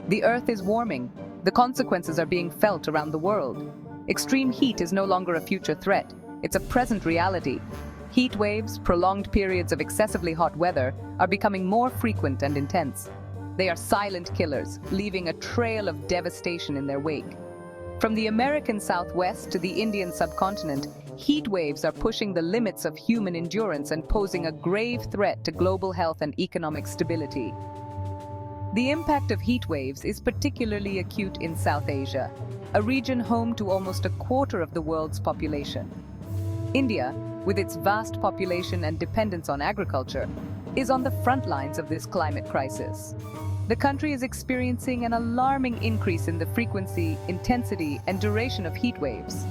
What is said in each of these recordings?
The Earth is warming. The consequences are being felt around the world. Extreme heat is no longer a future threat. It's a present reality. Heat waves, prolonged periods of excessively hot weather, are becoming more frequent and intense. They are silent killers, leaving a trail of devastation in their wake. From the American Southwest to the Indian subcontinent, heat waves are pushing the limits of human endurance and posing a grave threat to global health and economic stability. The impact of heat waves is particularly acute in South Asia, a region home to almost a quarter of the world's population. India, with its vast population and dependence on agriculture, is on the front lines of this climate crisis. The country is experiencing an alarming increase in the frequency, intensity, and duration of heat waves.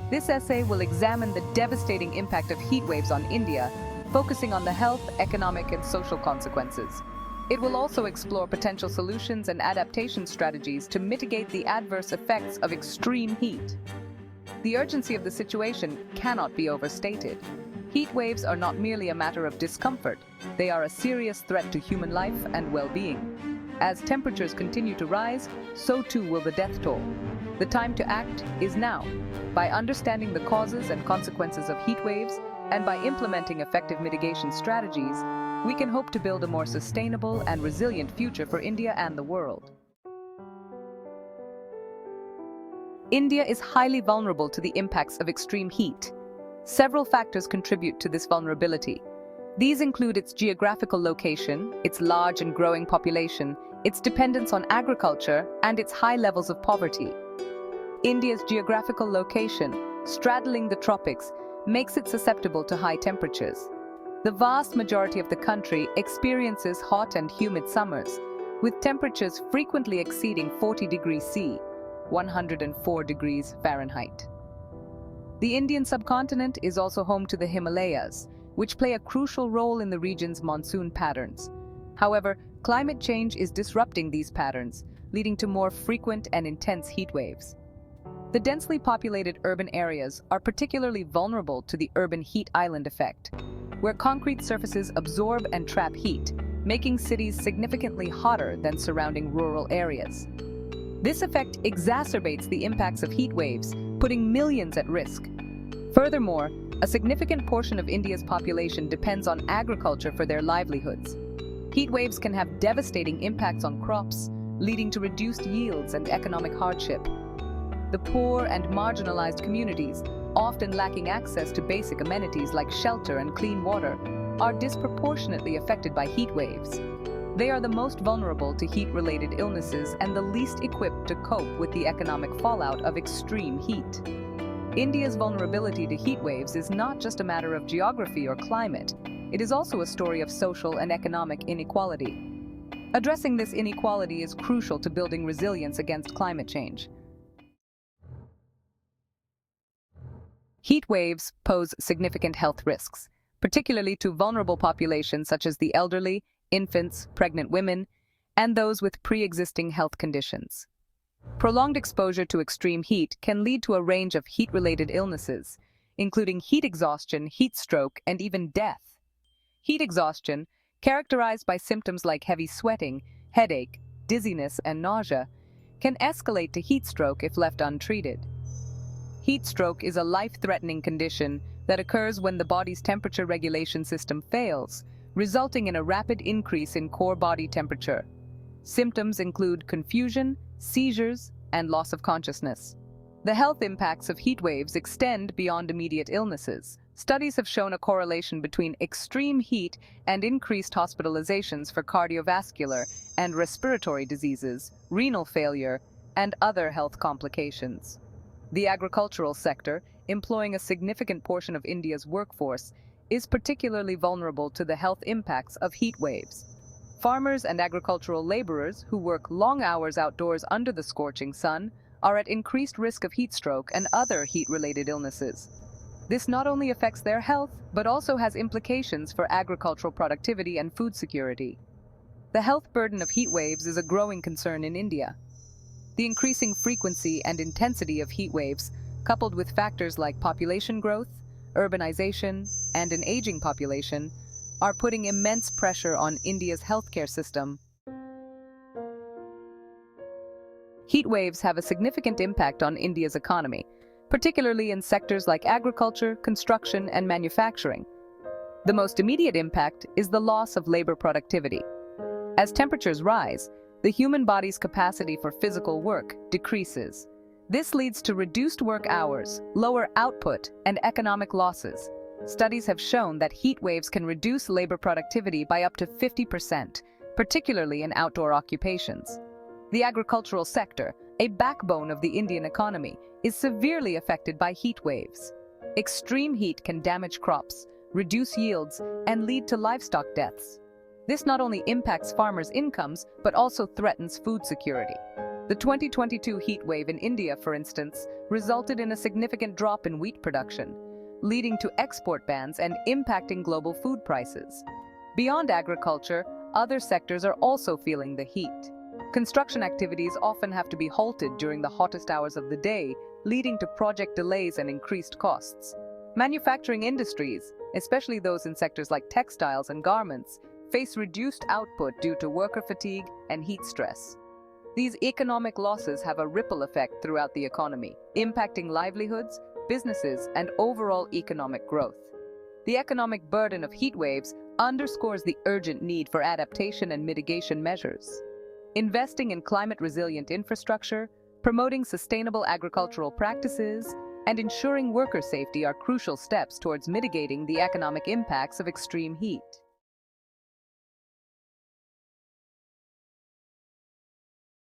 This essay will examine the devastating impact of heat waves on India, focusing on the health, economic, and social consequences. It will also explore potential solutions and adaptation strategies to mitigate the adverse effects of extreme heat. The urgency of the situation cannot be overstated. Heat waves are not merely a matter of discomfort, they are a serious threat to human life and well-being. As temperatures continue to rise, so too will the death toll. The time to act is now. By understanding the causes and consequences of heat waves, and by implementing effective mitigation strategies, we can hope to build a more sustainable and resilient future for India and the world. India is highly vulnerable to the impacts of extreme heat. Several factors contribute to this vulnerability. These include its geographical location, its large and growing population, its dependence on agriculture, and its high levels of poverty. India's geographical location, straddling the tropics, makes it susceptible to high temperatures. The vast majority of the country experiences hot and humid summers, with temperatures frequently exceeding 40 degrees C, 104 degrees Fahrenheit. The Indian subcontinent is also home to the Himalayas, which play a crucial role in the region's monsoon patterns. However, climate change is disrupting these patterns, leading to more frequent and intense heat waves. The densely populated urban areas are particularly vulnerable to the urban heat island effect, where concrete surfaces absorb and trap heat, making cities significantly hotter than surrounding rural areas. This effect exacerbates the impacts of heat waves, putting millions at risk. Furthermore, a significant portion of India's population depends on agriculture for their livelihoods. Heat waves can have devastating impacts on crops, leading to reduced yields and economic hardship. The poor and marginalized communities, often lacking access to basic amenities like shelter and clean water, are disproportionately affected by heat waves. They are the most vulnerable to heat-related illnesses and the least equipped to cope with the economic fallout of extreme heat. India's vulnerability to heat waves is not just a matter of geography or climate, it is also a story of social and economic inequality. Addressing this inequality is crucial to building resilience against climate change. Heat waves pose significant health risks, particularly to vulnerable populations such as the elderly, infants, pregnant women, and those with pre-existing health conditions. Prolonged exposure to extreme heat can lead to a range of heat-related illnesses, including heat exhaustion, heat stroke, and even death. Heat exhaustion, characterized by symptoms like heavy sweating, headache, dizziness, and nausea, can escalate to heat stroke if left untreated. Heat stroke is a life-threatening condition that occurs when the body's temperature regulation system fails, resulting in a rapid increase in core body temperature. Symptoms include confusion, seizures, and loss of consciousness. The health impacts of heat waves extend beyond immediate illnesses. Studies have shown a correlation between extreme heat and increased hospitalizations for cardiovascular and respiratory diseases, renal failure, and other health complications. The agricultural sector, employing a significant portion of India's workforce, is particularly vulnerable to the health impacts of heat waves. Farmers and agricultural laborers who work long hours outdoors under the scorching sun are at increased risk of heat stroke and other heat-related illnesses. This not only affects their health, but also has implications for agricultural productivity and food security. The health burden of heat waves is a growing concern in India. The increasing frequency and intensity of heat waves, coupled with factors like population growth, urbanization, and an aging population, are putting immense pressure on India's healthcare system. Heat waves have a significant impact on India's economy, particularly in sectors like agriculture, construction, and manufacturing. The most immediate impact is the loss of labor productivity. As temperatures rise, the human body's capacity for physical work decreases. This leads to reduced work hours, lower output, and economic losses. Studies have shown that heat waves can reduce labor productivity by up to 50%, particularly in outdoor occupations. The agricultural sector, a backbone of the Indian economy, is severely affected by heat waves. Extreme heat can damage crops, reduce yields, and lead to livestock deaths. This not only impacts farmers' incomes, but also threatens food security. The 2022 heat wave in India, for instance, resulted in a significant drop in wheat production, leading to export bans and impacting global food prices. Beyond agriculture, other sectors are also feeling the heat. Construction activities often have to be halted during the hottest hours of the day, leading to project delays and increased costs. Manufacturing industries, especially those in sectors like textiles and garments, face reduced output due to worker fatigue and heat stress. These economic losses have a ripple effect throughout the economy, impacting livelihoods, businesses, and overall economic growth. The economic burden of heat waves underscores the urgent need for adaptation and mitigation measures. Investing in climate-resilient infrastructure, promoting sustainable agricultural practices, and ensuring worker safety are crucial steps towards mitigating the economic impacts of extreme heat.